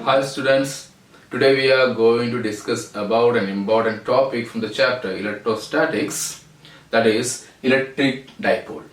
Hi students, today we are going to discuss about an important topic from the chapter electrostatics, that is electric dipole.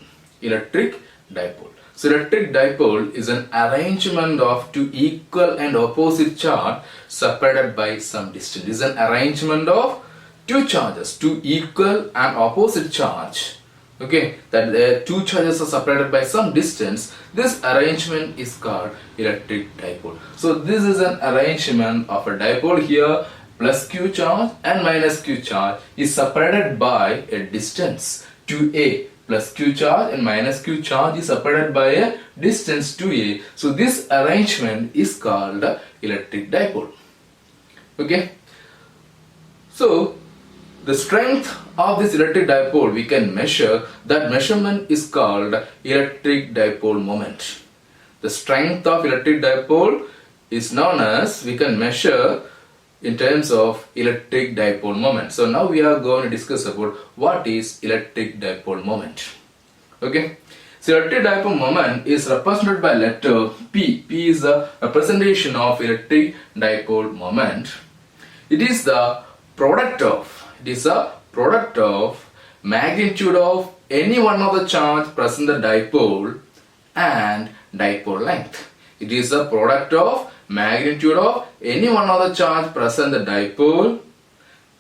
Electric dipole. So electric dipole is an arrangement of two equal and opposite charge separated by some distance. It is an arrangement of two charges, two equal and opposite charge. Okay, that two charges are separated by some distance. This arrangement is called electric dipole. So this is an arrangement of a dipole here. Plus q charge and minus q charge is separated by a distance 2a. Plus q charge and minus q charge is separated by a distance 2a. So this arrangement is called electric dipole. Okay, so the strength of this electric dipole we can measure. That measurement is called electric dipole moment. The strength of electric dipole is known as, we can measure in terms of electric dipole moment. So now we are going to discuss about what is electric dipole moment. Okay, so electric dipole moment is represented by letter P. P is the representation of electric dipole moment. It is the product of magnitude of any one of the charge present in the dipole and dipole length. It is the product of magnitude of any one of the charge present in the dipole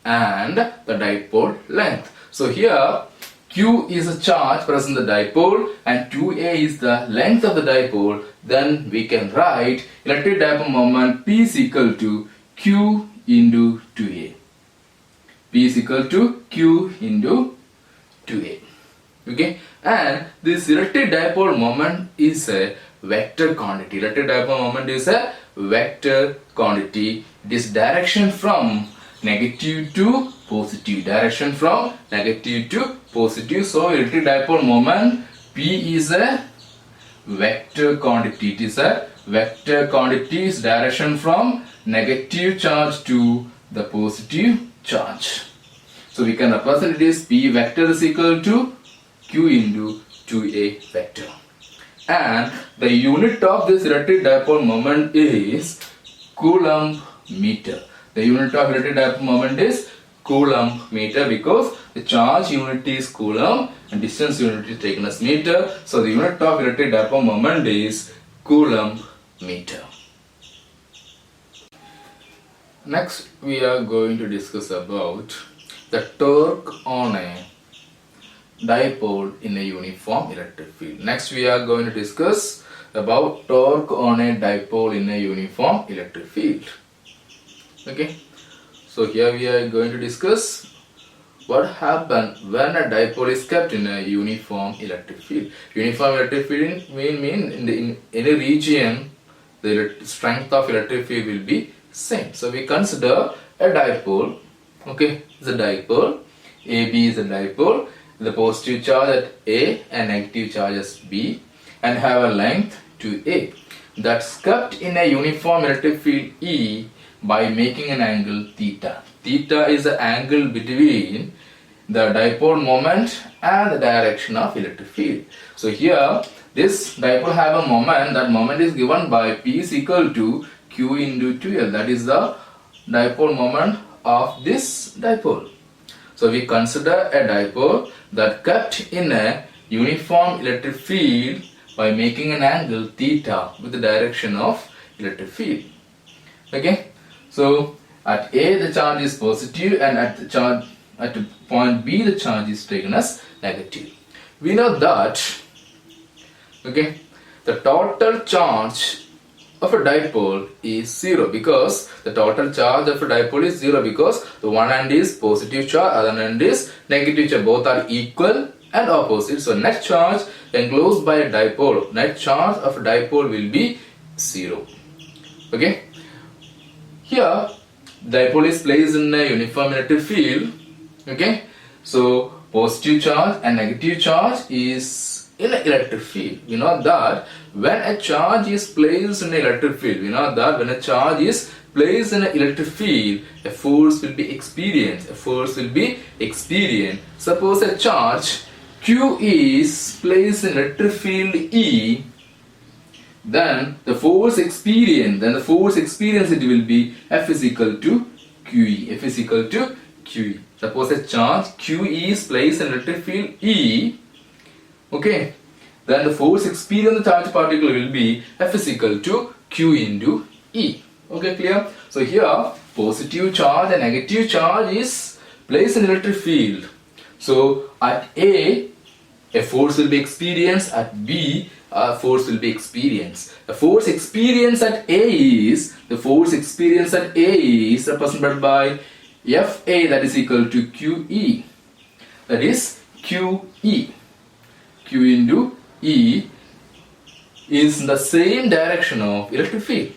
and the dipole length. So here Q is a charge present in the dipole and 2a is the length of the dipole. Then we can write electric dipole moment P is equal to Q into 2a. P is equal to Q into 2a. Okay, and this electric dipole moment is a vector quantity. Electric dipole moment is a vector quantity. It is direction from negative to positive. Direction from negative to positive. So electric dipole moment P is a vector quantity. It is a vector quantity. Its direction from negative charge to the positive charge. So we can represent it as P vector is equal to Q into 2a vector. And the unit of this electric dipole moment is Coulomb meter. The unit of electric dipole moment is Coulomb meter because the charge unit is Coulomb and distance unit is taken as meter. So the unit of electric dipole moment is Coulomb meter. Next we are going to discuss about the torque on a dipole in a uniform electric field. Next we are going to discuss about torque on a dipole in a uniform electric field. Okay, so here we are going to discuss what happens when a dipole is kept in a uniform electric field. Uniform electric field mean in any region the strength of electric field will be same. So we consider a dipole. Okay, it's a dipole. AB is a dipole. The positive charge at A and negative charge at B and have a length 2A. That's kept in a uniform electric field E by making an angle theta. Theta is the angle between the dipole moment and the direction of electric field. So here this dipole have a moment. That moment is given by P is equal to Q into 2L. That is the dipole moment of this dipole. So we consider a dipole that kept in a uniform electric field by making an angle theta with the direction of electric field. Okay, so at A the charge is positive and at point B the charge is taken as negative. We know that okay, the total charge of a dipole is 0 because the total charge of a dipole is 0 because the one end is positive charge, other end is negative charge. Both are equal and opposite. So net charge enclosed by a dipole, net charge of a dipole will be 0. Okay, here dipole is placed in a uniform electric field. Okay, so positive charge and negative charge is in an electric field. We know that when a charge is placed in an electric field, a force will be experienced. Suppose a charge Q is placed in electric field E then the force experience, it will be F is equal to QE. F is equal to QE. Suppose a charge QE is placed in electric field E. Okay. Then the force experienced on the charged particle will be F is equal to Q into E. Okay, clear? So here positive charge and negative charge is placed in electric field. So at A force will be experienced, at B a force will be experienced. The force experienced at A is represented by FA, that is equal to QE. That is QE. Q into E is in the same direction of electric field.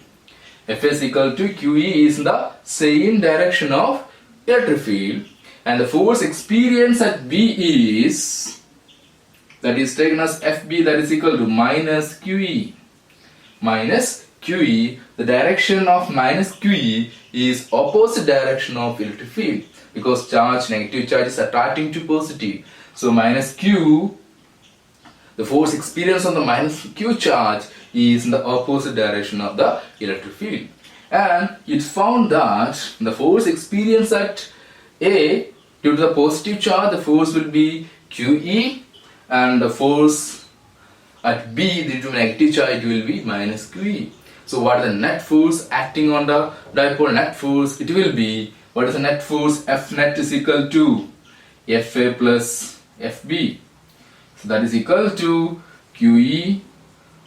F is equal to QE is in the same direction of electric field, and the force experienced at B is, that is taken as FB, that is equal to minus QE. Minus QE, the direction of minus QE is opposite direction of electric field, because negative charge is attracting to positive. So minus Q, the force experienced on the minus Q charge is in the opposite direction of the electric field. And it's found that the force experienced at A due to the positive charge, the force will be QE, and the force at B due to negative charge, it will be minus QE. So what is the net force acting on the dipole? Net force, it will be, what is the net force? F net is equal to FA plus FB. So that is equal to QE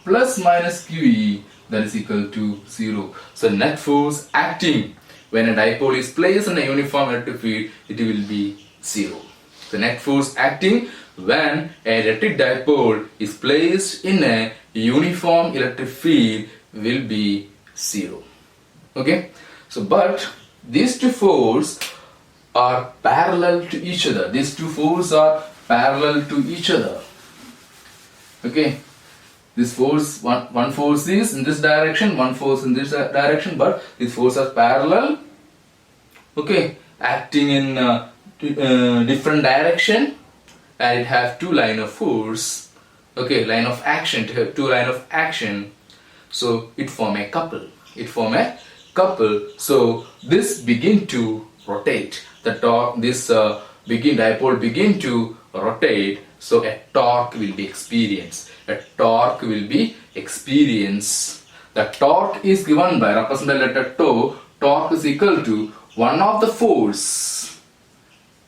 plus minus QE, that is equal to 0. So net force acting when a dipole is placed in a uniform electric field, it will be 0. The net force acting when an electric dipole is placed in a uniform electric field will be 0. Okay, so but these two forces are parallel to each other. These two forces are parallel to each other. Okay, this force, one force is in this direction, one force in this direction, but these forces are parallel. Okay, acting in different direction, and it has two line of force. Okay, line of action, to have two line of action, so it form a couple. So this begin to rotate. Dipole begin to rotate. So a torque will be experienced. The torque is given by represented letter tau. Torque is equal to one of the force.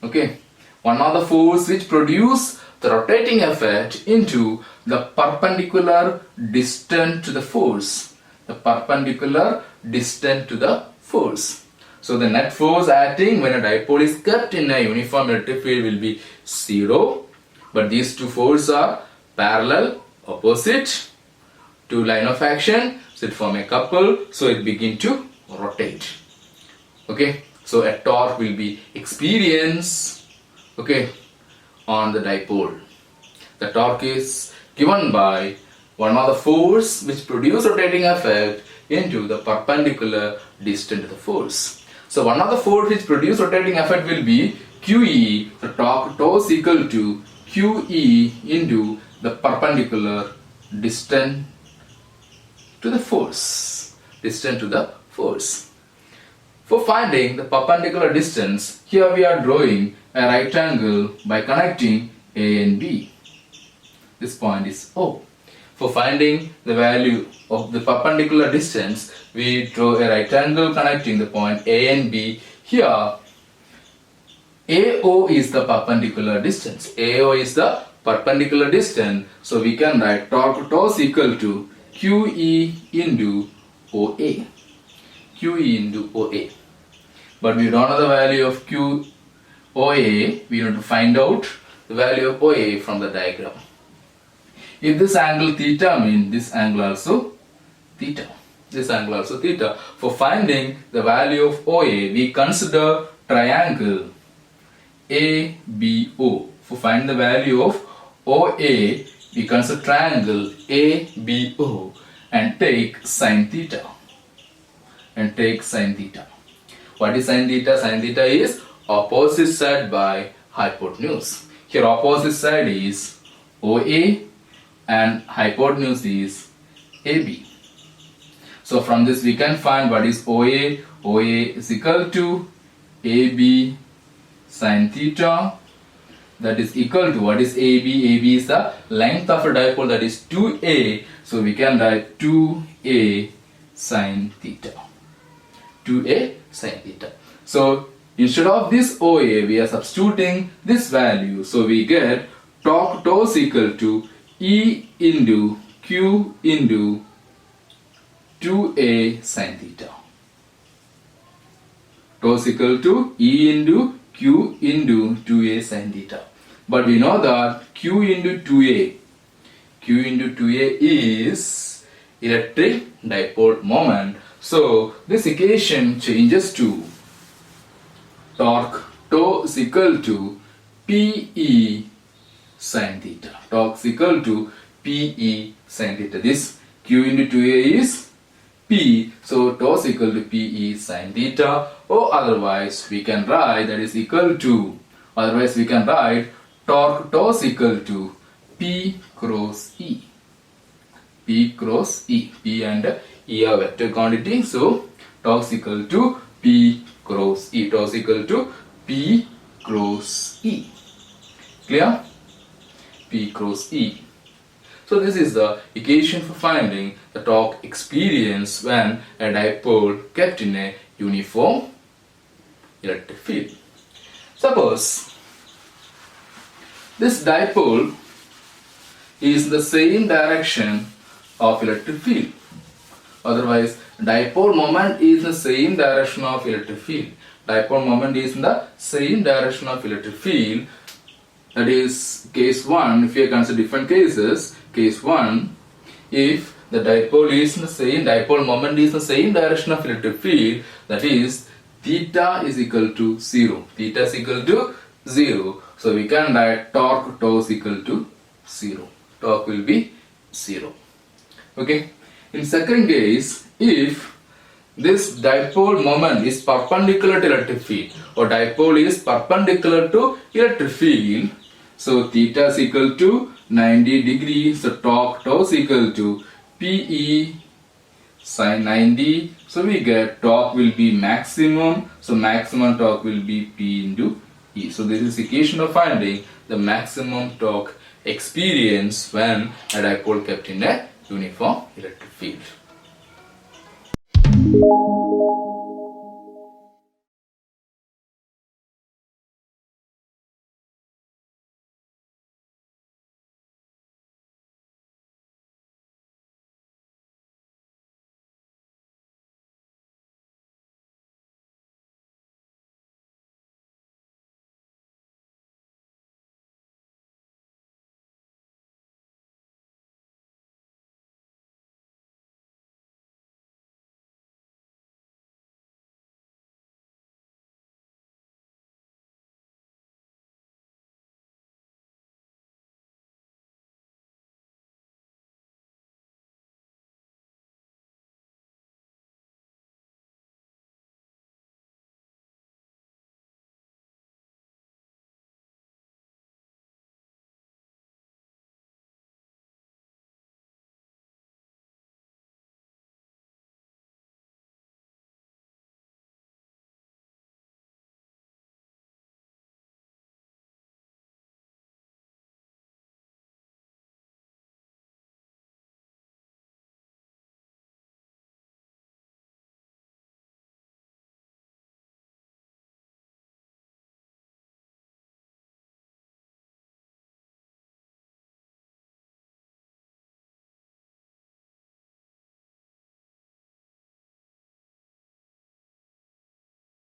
Okay, one of the force which produce the rotating effect into the perpendicular distance to the force. So the net force acting when a dipole is kept in a uniform electric field will be 0. But these two forces are parallel, opposite, two line of action, so it form a couple, so it begin to rotate. Okay, so a torque will be experienced, okay, on the dipole. The torque is given by one of the force which produce rotating effect into the perpendicular distance to the force. So one of the force which produce rotating effect will be QE. The torque tau is equal to QE into the perpendicular distance to the force. For finding the perpendicular distance, here we are drawing a right angle by connecting A and B. This point is O. For finding the value of the perpendicular distance, we draw a right angle connecting the point A and B. Here AO is the perpendicular distance. So we can write torque tau is equal to QE into OA. But we don't know the value of QOA. We need to find out the value of OA from the diagram. If this angle theta means this angle also theta. For finding the value of OA, we consider triangle ABO. For finding the value of OA, we consider triangle ABO and take sine theta. What is sine theta? Sine theta is opposite side by hypotenuse. Here opposite side is OA and hypotenuse is AB. So from this we can find what is OA. OA is equal to AB sin theta. That is equal to what is AB? AB is the length of a dipole, that is 2A. So we can write 2A sin theta. 2A sin theta. So instead of this OA, we are substituting this value. So we get torque tau is equal to E into Q into 2A sin theta. Tau is equal to E into Q into 2A sin theta. But we know that Q into 2A is electric dipole moment. So this equation changes to torque tau is equal to PE sin theta. Torque is equal to PE sin theta. This Q into 2A is P, so tau is equal to PE sin theta, or otherwise we can write torque tau is equal to P cross E. P cross E. P and E are vector quantity, so tau is equal to P cross E. Tau is equal to P cross E. Clear? P cross E. So this is the equation for finding the torque experience when a dipole kept in a uniform electric field. Suppose this dipole is the same direction of electric field. Otherwise, dipole moment is the same direction of electric field. Dipole moment is in the same direction of electric field. That is case 1. If you consider different cases, case 1, if the dipole moment is the same direction of electric field, that is theta is equal to 0. Theta is equal to 0. So we can write torque tau is equal to 0. Torque will be 0. Okay. In second case, if this dipole moment is perpendicular to electric field, or dipole is perpendicular to electric field, so theta is equal to 90 degrees, so torque tau is equal to PE sin 90. So we get torque will be maximum, so maximum torque will be P into E. So this is equation of finding the maximum torque experience when a dipole kept in a uniform electric field.